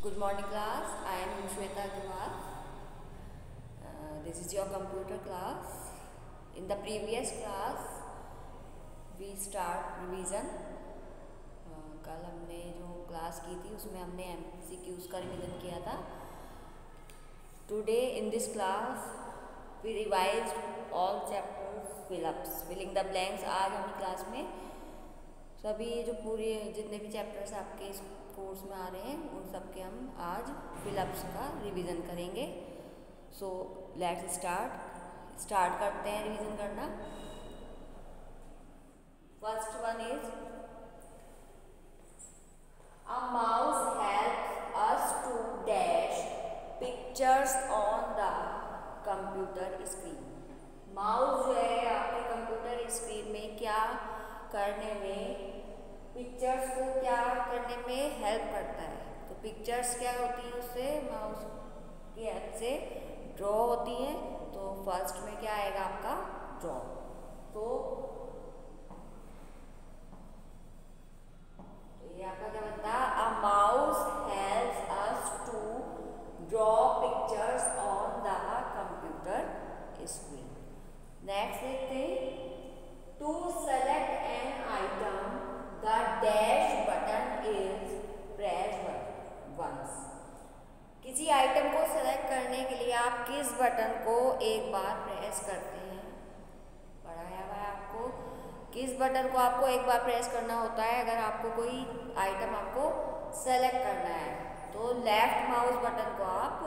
Good morning class, I am Shweta Agarwal. This is your computer class. In the previous class, we start revision. कल हमने जो class की थी उसमें हमने MCQs का रिवीजन किया था. Today in this class, we revised all chapters fill-ups, filling the blanks. आज हमारी क्लास में सभी जो पूरे जितने भी चैप्टर्स आपके इस कोर्स में आ रहे हैं उन सब के हम आज फिलअप्स का रिवीजन करेंगे. सो लेट्स स्टार्ट करते हैं रिवीजन करना. First one is a mouse helps us to dash pictures on the computer screen. Mouse जो है आपके कंप्यूटर स्क्रीन में क्या करने में, पिक्चर्स को क्या करने में हेल्प करता है. तो पिक्चर्स क्या होती है, उससे माउस की हेल्प से ड्रॉ होती है. तो फर्स्ट में क्या आएगा आपका ड्रॉ. तो ये आपका क्या बनता है, a mouse helps us to draw pictures on the computer screen. Next देखते हैं, to select an item the dash button is pressed once. किसी आइटम को सेलेक्ट करने के लिए आप किस बटन को एक बार प्रेस करते हैं. पढ़ाया हुआ है आपको किस बटन को आपको एक बार प्रेस करना होता है. अगर आपको कोई आइटम आपको सेलेक्ट करना है तो लेफ्ट माउस बटन को आप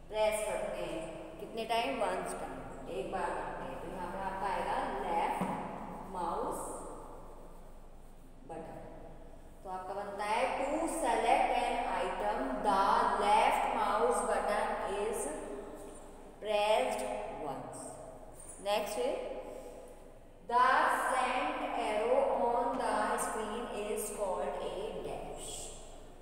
प्रेस करते हैं. कितने टाइम, वंस टाइम, एक बार करते हैं. तो यहाँ पे आपका आएगा लेफ्ट माउस बटन. तो आपका बनता है to select an item the left mouse button is pressed once. Next the slant arrow on the screen is called a dash.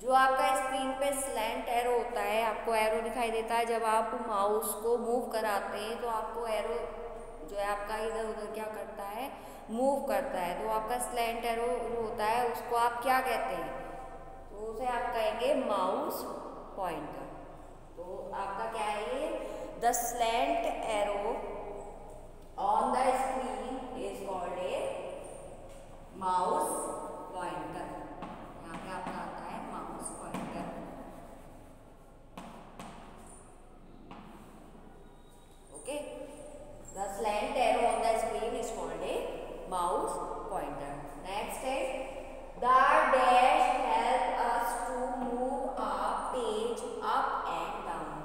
जो आपका स्क्रीन पे स्लैंट एरो होता है, आपको एरो दिखाई देता है जब आप माउस को मूव कराते हैं तो आपको एरो जो है आपका इधर उधर क्या करता है, मूव करता है. तो आपका स्लैंट एरो जो होता है उसको आप क्या कहते हैं, तो उसे आप कहेंगे माउस पॉइंटर. तो आपका क्या है ये, the slant arrow on the screen is called A mouse pointer. यहाँ पे आपका आता है mouse pointer. Okay, the slant arrow on the screen is called a mouse pointer. Next is the dash help us to move a page up and down.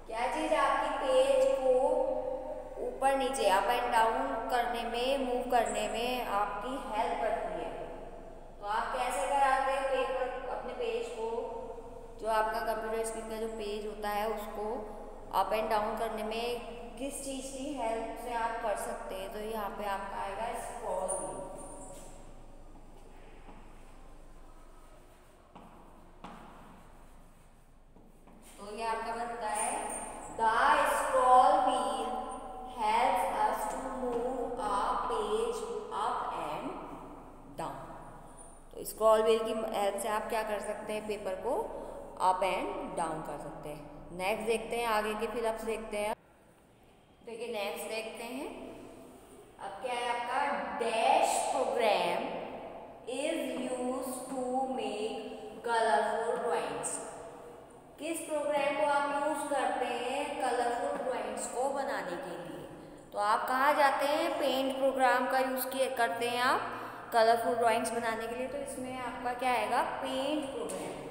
क्या चीज आपकी page को ऊपर नीचे अप एंड डाउन करने में, move करने में आपकी हेल्प करती है. तो आप कैसे कराते हैं पेपर अपने पेज को, जो आपका कंप्यूटर स्क्रीन का जो पेज होता है उसको अप एंड डाउन करने में किस चीज़ की हेल्प से आप कर सकते हैं. तो यहाँ पे आपका आएगा स्क्रॉल व्हील. तो ये आपका बनता है the scroll wheel helps us to move a page up and down. तो स्क्रॉल व्हील की हेल्प से आप क्या कर सकते हैं, पेपर को अप एंड डाउन कर सकते हैं. नेक्स्ट देखते हैं, आगे के फिलअप्स देखते हैं. देखिए नेक्स्ट देखते हैं. अब क्या है आपका, dash program is use to make colourful drawings. किस प्रोग्राम को आप यूज करते हैं कलरफुल ड्राइंग्स को बनाने के लिए. तो आप कहाँ जाते हैं, पेंट प्रोग्राम का यूज करते हैं आप कलरफुल ड्राइंग्स बनाने के लिए. तो इसमें आपका क्या आएगा, paint program.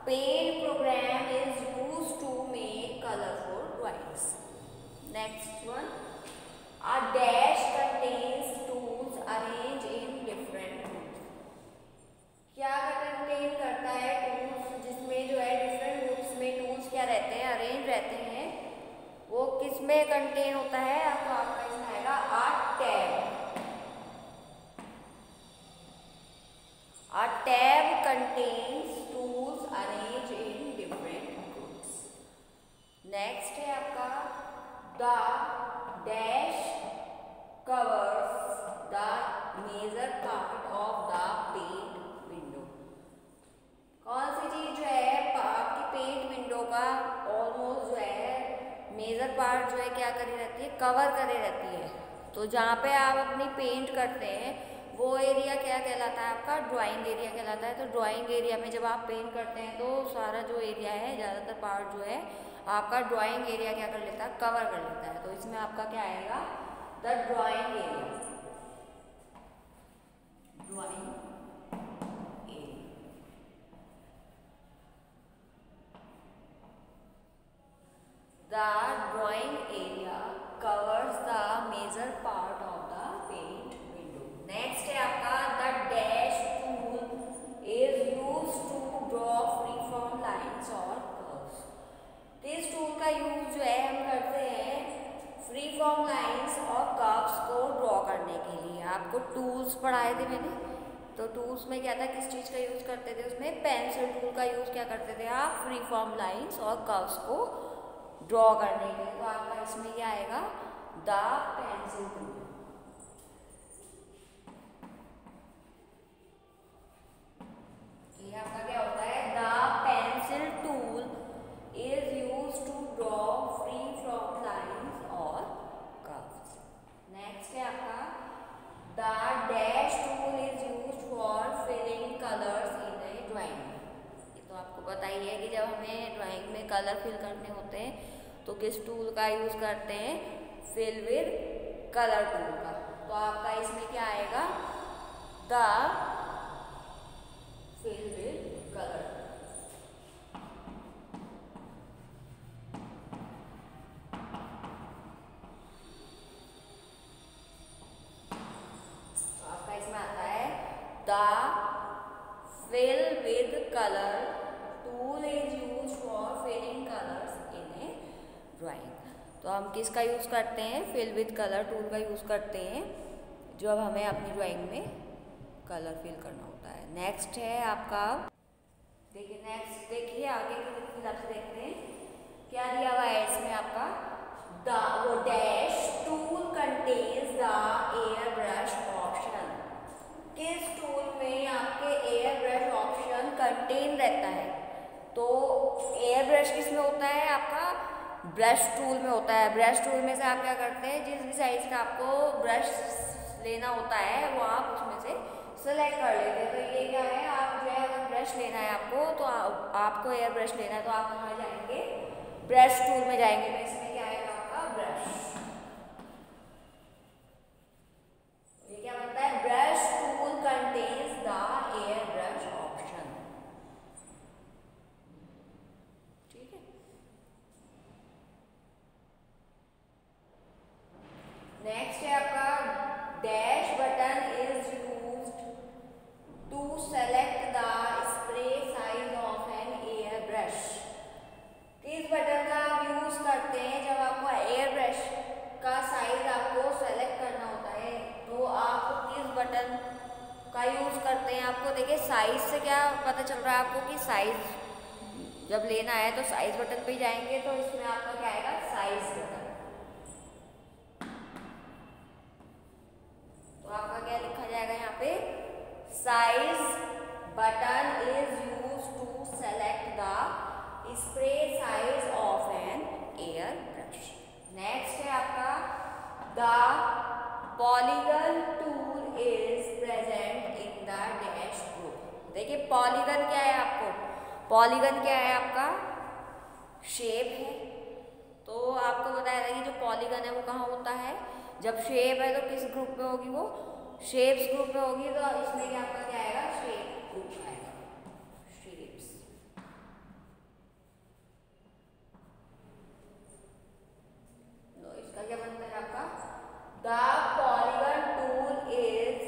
Paint program is used to make colorful drawings. Next one, a dash contains tools arranged in different groups. क्या कंटेन करता है, टूल्स, जिसमें जो है डिफरेंट ग्रुप्स में टूल्स क्या रहते हैं, अरेंज रहते हैं. वो किस में कंटेन होता है, आपको आपका इसमें आएगा आ टैब. कवर करे रहती है। तो जहाँ पे आप अपनी पेंट करते हैं वो एरिया क्या कहलाता है आपका? ड्राइंग एरिया कहलाता है। तो ड्राइंग एरिया में जब आप पेंट करते हैं तो सारा जो एरिया है, ज़्यादातर पार्ट जो है आपका ड्राइंग एरिया क्या कर लेता है? कवर कर लेता है। तो इसमें आपका क्या आएगा? The drawing area. Drawing The drawing area covers the major part of the paint window. Next है आपका the dash tool is used to draw freeform lines or curves. इस टूल का यूज जो है हम करते हैं फ्रीफॉर्म लाइंस और कर्व्स को ड्रॉ करने के लिए। आपको टूल्स पढ़ाए थे मैंने, तो टूल्स में क्या था, किस चीज़ का यूज़ करते थे? उसमें पेंसिल टूल का यूज़ क्या करते थे आप? फ्रीफॉर्म लाइंस और कर्व्स को ड्रॉ करने के लिए। तो आपका इसमें क्या आएगा? The pencil tool. ये आपका क्या होता है? The pencil tool is used to draw free from lines और कर्व्स। नेक्स्ट है आपका the dash tool is used for filling colours in a drawing. ये तो आपको पता ही है कि जब हमें ड्राइंग में कलर फिल करने होते हैं तो किस टूल का यूज़ करते हैं? फिल विद कलर टूल का। तो आपका इसमें क्या आएगा? The fill with colour. तो आपका इसमें आता है the fill with colour tool is use for filling colours in a drawing. तो हम किसका यूज़ करते हैं? फिल विद कलर टूल का यूज़ करते हैं जब हमें अपनी ड्राइंग में कलर फिल करना होता है। नेक्स्ट है आपका, देखिए नेक्स्ट देखिए आगे के हिसाब से देखते हैं क्या दिया हुआ है इसमें आपका। वो dash tool contains the air brush option. किस टूल में आपके एयर ब्रश ऑप्शन कंटेन रहता है? तो एयर ब्रश किस में होता है? आपका ब्रश टूल में होता है। ब्रश टूल में से आप क्या करते हैं? जिस भी साइज का आपको ब्रश लेना होता है वो आप उसमें से सेलेक्ट कर लेते हैं। तो ये क्या है, आप जो है अगर ब्रश लेना है आपको, तो आपको एयर ब्रश लेना है तो आप कहाँ जाएंगे? ब्रश टूल में जाएंगे। तो इसमें क्या आएगा आपका? ब्रश। ये क्या बनता है? Brush tool contains the air brush option. ठीक है। नेक्स्ट है आपका dash button is used to select the spray size of an air brush. किस बटन का आप यूज करते हैं जब आपको एयर ब्रश का साइज आपको सेलेक्ट करना होता है? तो आप किस बटन का यूज करते हैं? आपको देखिए साइज से क्या पता चल रहा है आपको कि साइज जब लेना है तो साइज बटन पे ही जाएंगे। तो इसमें आपका क्या आएगा? Size button. तो आपका क्या लिखा जाएगा यहाँ पे? Size button is use to select the spray size of an air brush. Next है आपका the polygon tool is present in the dash group. देखिए पॉलीगन क्या है? आपको पॉलीगन क्या है? आपका शेप है। तो आपको बताया था कि जो पॉलीगन है वो कहाँ होता है? जब शेप है तो किस ग्रुप में होगी? वो शेप्स ग्रुप में होगी। तो इसमें क्या आपका क्या आएगा? शेप ग्रुप आएगा। शेप्स। तो इसका क्या बनता है आपका? The polygon tool is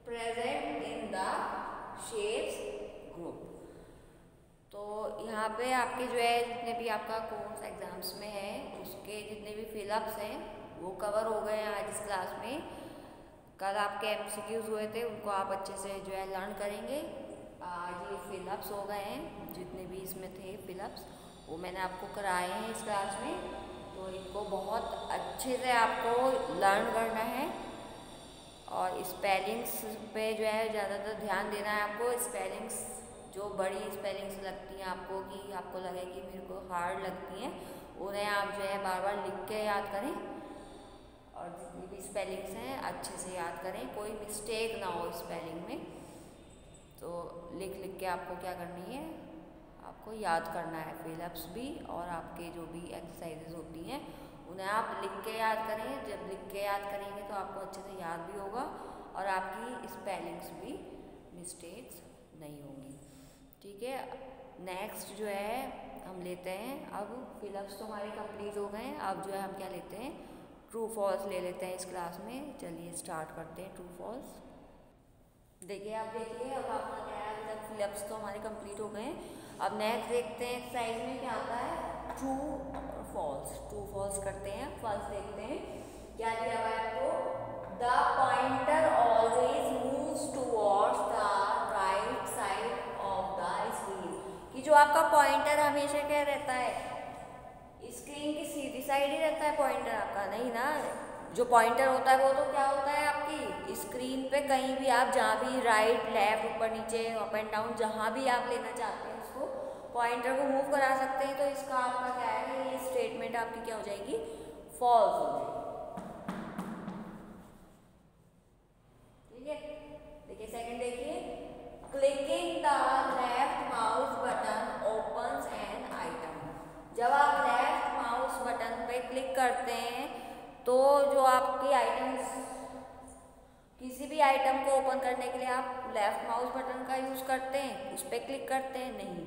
present in the shapes group. तो यहाँ पे आपके जो है जितने भी आपका कोर्स एग्जाम्स में है उसके जितने भी फिलअप्स हैं वो कवर हो गए हैं आज इस क्लास में। कल आपके एमसीक्यूज हुए थे, उनको आप अच्छे से जो है लर्न करेंगे। आज ये फिलअप्स हो गए हैं, जितने भी इसमें थे फिलअप्स वो मैंने आपको कराए हैं इस क्लास में। तो इनको बहुत अच्छे से आपको लर्न करना है और स्पेलिंग्स पे जो है ज़्यादातर ध्यान देना है आपको। स्पेलिंग्स जो बड़ी स्पेलिंग्स लगती हैं आपको कि आपको लगे कि मेरे को हार्ड लगती हैं उन्हें आप जो है बार बार लिख के याद करें और जितनी भी स्पेलिंग्स हैं अच्छे से याद करें, कोई मिस्टेक ना हो स्पेलिंग में। तो लिख लिख के आपको क्या करनी है, आपको याद करना है फिलअप्स भी, और आपके जो भी एक्सरसाइजेज होती हैं उन्हें आप लिख के याद करें। जब लिख के याद करेंगे तो आपको अच्छे से याद भी होगा और आपकी स्पेलिंग्स भी मिस्टेक्स नहीं होंगी। ठीक है, नेक्स्ट जो है हम लेते हैं, अब फिलअप्स तो हमारे कंप्लीट हो गए हैं। अब जो है हम क्या लेते हैं, ट्रू फॉल्स ले लेते हैं इस क्लास में। चलिए स्टार्ट करते हैं ट्रू फॉल्स। देखिए आप देखिए, अब आपका क्या है, अभी तक फिलअप्स तो हमारे कंप्लीट हो गए हैं। अब नेक्स्ट देखते हैं एक्सरसाइज में क्या आता है, ट्रू और फॉल्स। ट्रू फॉल्स करते हैं। फर्स्ट देखते हैं क्या दिया हुआ है आपको, the pointer always moves towards the right side of the screen, कि जो आपका पॉइंटर हमेशा क्या रहता है, स्क्रीन की सीधी साइड ही रहता है पॉइंटर आपका, नहीं ना। जो पॉइंटर होता है वो तो क्या होता है आपकी स्क्रीन पे कहीं भी आप जहाँ भी राइट लेफ्ट ऊपर नीचे अप एंड डाउन जहाँ भी आप लेना चाहते हैं उसको पॉइंटर को मूव करा सकते हैं। तो इसका आपका क्या है, ये स्टेटमेंट आपकी क्या हो जाएगी, फॉल्स हो जाएगी। ठीक है, देखिए सेकंड देखिए, clicking the left mouse button opens an item. जब आप लेफ्ट माउस बटन पे क्लिक करते हैं तो जो आपकी आइटम्स, किसी भी आइटम को ओपन करने के लिए आप लेफ्ट माउस बटन का यूज़ करते हैं, उस पर क्लिक करते हैं, नहीं।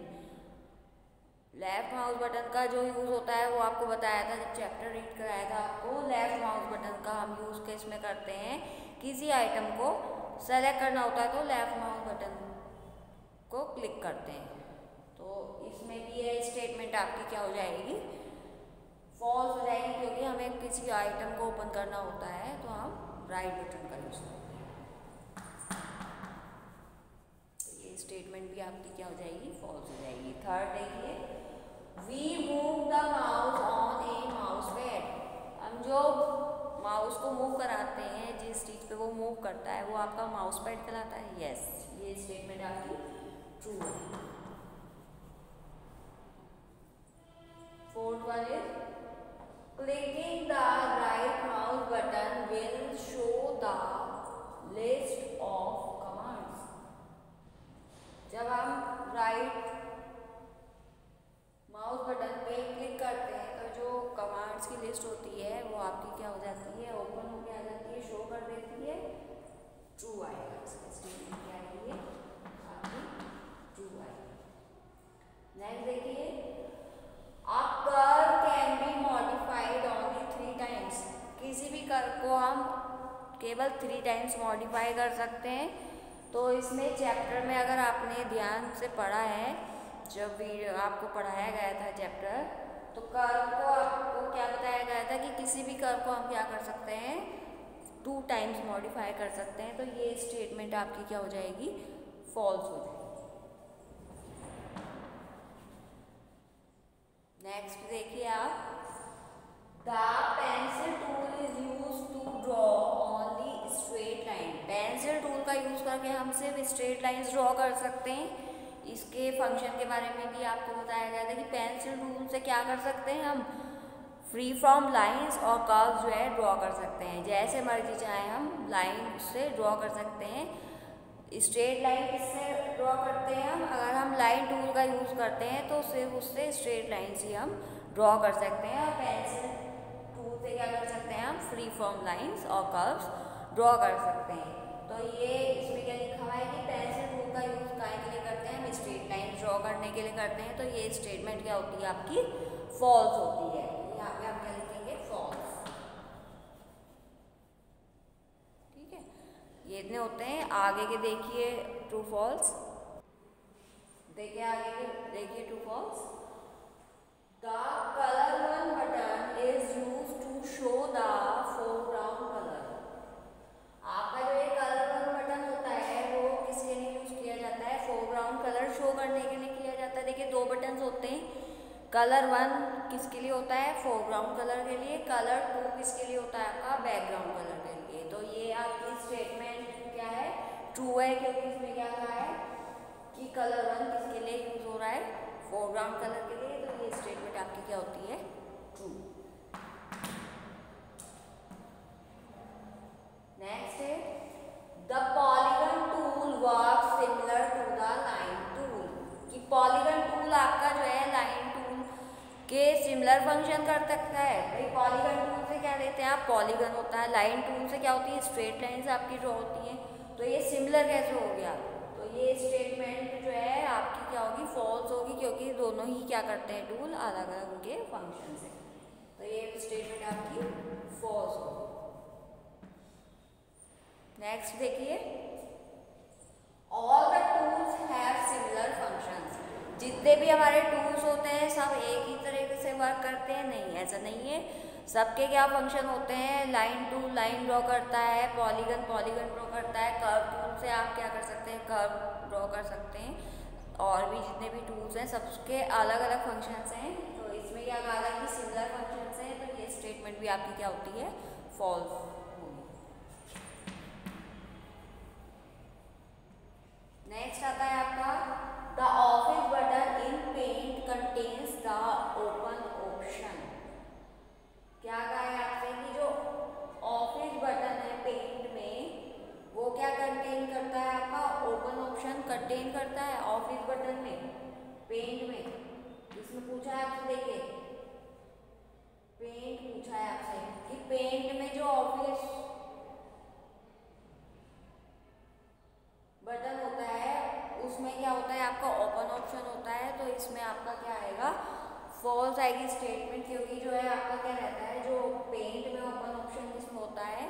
लेफ्ट माउस बटन का जो यूज़ होता है वो आपको बताया था जब चैप्टर रीड कराया था आपको। लेफ्ट माउस बटन का हम यूज़ किस में करते हैं, किसी आइटम को सेलेक्ट करना होता है तो लेफ्ट माउस बटन को क्लिक करते हैं। तो इसमें भी ये स्टेटमेंट आपकी क्या हो जाएगी, फॉल्स हो जाएगी, क्योंकि हमें किसी आइटम को ओपन करना होता है तो हम राइट बटन का यूज़ करते हैं। तो ये स्टेटमेंट भी आपकी क्या हो जाएगी, फॉल्स हो जाएगी। थर्ड देखिए, we move the mouse on a mouse pad. हम जो माउस को मूव कराते हैं, जिस चीज़ पे वो मूव करता है वो आपका माउस पैड कहलाता है। यस, ये स्टेटमेंट आपकी ट्रू है। Fourth one is, clicking the right mouse button will show the list of commands। जब हम राइट माउस बटन पे क्लिक करते हैं तो जो कमांड्स की लिस्ट होती है वो आपकी क्या हो जाती है, ओपन होकर आ जाती है, शो कर देती है, ट्रू आएगा। इसका स्टेटमेंट क्या है, आपकी ट्रू आएगा। नेक्स्ट देखिए, a curve can be modified only 3 times। किसी भी कर्व को हम केवल 3 टाइम्स मॉडिफाई कर सकते हैं। तो इसमें चैप्टर में अगर आपने ध्यान से पढ़ा है, जब भी आपको पढ़ाया गया था चैप्टर, तो कर्व को आपको क्या बताया गया था कि किसी भी कर्व को हम क्या कर सकते हैं, 2 टाइम्स मॉडिफाई कर सकते हैं। तो ये स्टेटमेंट आपकी क्या हो जाएगी, फॉल्स हो जाएगी। नेक्स्ट देखिए आप, the pencil tool is use to draw only straight line. Pencil tool का यूज करके हम सिर्फ स्ट्रेट लाइंस ड्रॉ कर सकते हैं। इसके फंक्शन के बारे में भी आपको बताया गया था कि पेंसिल टूल से क्या कर सकते हैं, हम फ्री फ्रॉम लाइंस और कर्व्स जो है ड्रॉ कर सकते हैं। जैसे मर्जी चाहे हम लाइन उससे ड्रॉ कर सकते हैं। स्ट्रेट लाइन किससे ड्रॉ करते हैं हम, अगर हम लाइन टूल का यूज़ करते हैं तो सिर्फ उससे स्ट्रेट लाइंस ही हम ड्रॉ कर सकते हैं। और पेंसिल टूल से क्या कर सकते हैं, हम फ्री फॉर्म लाइंस और कर्व्स ड्रॉ कर सकते हैं। तो ये इसमें क्या लिखा हुआ है कि पेंसिल टूल का यूज़ काहे के लिए करते हैं, हम स्ट्रेट लाइन ड्रॉ करने के लिए करते हैं। तो ये स्टेटमेंट क्या होती है आपकी, फॉल्स होती है। यहाँ पे आप क्या लिखेंगे, फॉल्स। ये इतने होते हैं। आगे के देखिए ट्रू फॉल्स, देखिए आगे के देखिए true false. The colour one button is use to show the foreground colour. आपका जो ये कलर वन बटन होता है वो किसके लिए यूज किया जाता है, फोरग्राउंड कलर शो करने के लिए किया जाता है। देखिए 2 बटन होते हैं, कलर 1 किसके लिए होता है, फोरग्राउंड कलर के लिए, कलर 2 किसके लिए होता है, आपका बैकग्राउंड कलर के लिए। तो ये आपकी स्टेटमेंट क्या है, ट्रू है, क्योंकि इसमें क्या कहा है कि कलर 1 किसके लिए यूज हो रहा है, फोरग्राउंड कलर के लिए। तो ये स्टेटमेंट आपकी क्या होती है, true. Next is the polygon tool works similar to the line tool. कि polygon tool आपका जो है line tool के सिमिलर फंक्शन कर सकता है। भाई polygon tool से क्या लेते हैं आप, polygon होता है, line tool से क्या होती है, straight lines आपकी ड्रॉ होती है। तो ये सिमिलर कैसे हो गया, तो ये स्टेटमेंट जो है आपकी क्या होगी, फॉल्स होगी, क्योंकि दोनों ही क्या करते हैं, टूल अलग अलग उनके फंक्शन है। तो ये स्टेटमेंट आपकी फॉल्स होगी। नेक्स्ट देखिए, all the tools have similar functions. जितने भी हमारे टूल्स होते हैं सब एक ही तरीके से वर्क करते हैं, नहीं ऐसा नहीं है। सबके क्या फंक्शन होते हैं, लाइन टूल लाइन ड्रॉ करता है, पॉलीगन पॉलीगन ड्रॉ करता है, कर्व टूल से आप क्या कर सकते हैं, कर्व ड्रॉ कर सकते हैं, और भी जितने भी टूल्स हैं सबके अलग अलग फंक्शंस हैं। तो इसमें क्या कहा था कि सिमिलर फंक्शंस हैं, तो ये स्टेटमेंट भी आपकी क्या होती है, फॉल्स होगी। नेक्स्ट आता है आपका, the office button in paint contains the open option. क्या कहा है आपसे कि जो ऑफिस बटन है पेंट में वो क्या कंटेन करता है, आपका ओपन ऑप्शन कंटेन करता है ऑफिस बटन में, पेंट में। इसमें पूछा है आपसे, देखिए पेंट पूछा है आपसे कि पेंट में जो ऑफिस बटन होता है उसमें क्या होता है, आपका ओपन ऑप्शन होता है। तो इसमें आपका क्या आएगा, फॉल्स आएगी स्टेटमेंट, क्योंकि जो है आपका क्या रहता है, जो पेंट में ओपन ऑप्शन किसमें होता है,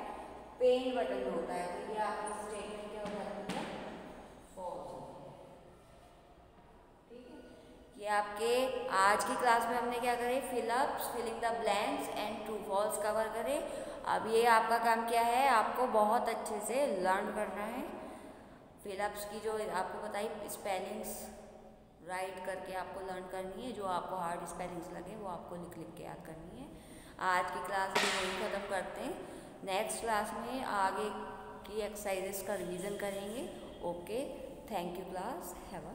पेंट बटन में होता है। तो ये आपकी स्टेटमेंट क्या हो जाती है, फॉल्स। ठीक है, ये आपके आज की क्लास में हमने क्या करे, fill ups, filling the blanks and true false cover करे। अब ये आपका काम क्या है, आपको बहुत अच्छे से लर्न करना है। फिलअप्स की जो आपको बताई स्पेलिंग्स राइट करके आपको लर्न करनी है, जो आपको हार्ड स्पेलिंग्स लगे वो आपको लिख लिख के याद करनी है। आज की क्लास में यही ख़त्म करते हैं, नेक्स्ट क्लास में आगे की एक्सरसाइजेस का रिवीजन करेंगे। Okay, thank you class, have a